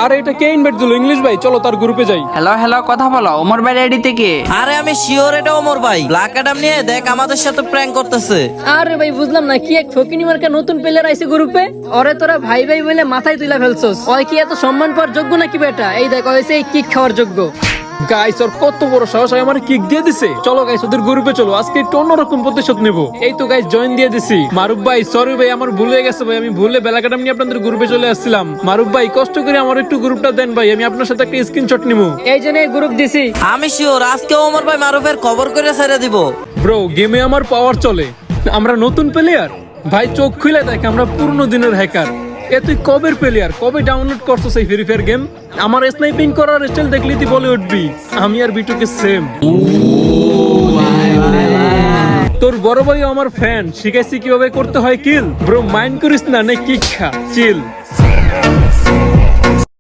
আরে এটা কে ইনভাইট দিল? ইংলিশ ভাই, চলো তার গ্রুপে যাই। হ্যালো হ্যালো, কথা বলো। ওমর ভাই রেডি থেকে? আরে আমি শিওর এটা ওমর ভাই। ব্ল্যাক অ্যাডাম নিয়ে দেখ আমাদের সাথে প্র্যাঙ্ক করতেছে। আরে ভাই বুঝলাম না, কি এক ফকিনি মার্কা নতুন প্লেয়ার আইছে গ্রুপে। ওরে তোরা ভাই ভাই বলে মাথায় তুলে ফেলছস। ওই কি এত সম্মান পাওয়ার যোগ্য নাকি বেটা? এই দেখ হইছে এই কিক খাওয়ার যোগ্য। গাইস ওর কত বড় সাহস, আমার কিক দিয়ে দিছে। চলো গাইস ওদের গ্রুপে চলো, আজকে একটু অন্যরকম প্রতিশোধ নেব। এই তো গাইস জয়েন দিয়ে দিছি। মারুফ ভাই সরি ভাই, আমার ভুল হয়ে গেছে ভাই, আমি ভুলে ব্ল্যাক অ্যাডাম নিয়ে আপনাদের গ্রুপে চলে আসছিলাম। মারুফ ভাই কষ্ট করে আমার একটু গ্রুপটা দেন ভাই, আমি আপনার সাথে একটা স্ক্রিনশট নিব। এই জন্য গ্রুপ দিছি। আমি শিওর আজকে ওমর ভাই মারুফের খবর করে ছেড়ে দিব। ব্রো গেমে আমার পাওয়ার চলে, আমরা নতুন প্লেয়ার ভাই, চোখ খুলে দেখ আমরা পুরনো দিনের হ্যাকার। এ তুই কবের প্লেয়ার, কবে ডাউনলোড করছস এই ফ্রি ফায়ার গেম? আমার স্নাইপিং করার স্টাইল দেখলি তুই বলে উঠবি আমি আর বিটুকে সেম। তোর বড় ভাই আমার ফ্যান, শিখাইছি কিভাবে করতে হয় কিল। ব্রো মাইন্ড করিস না, নে কিক খা, চিল।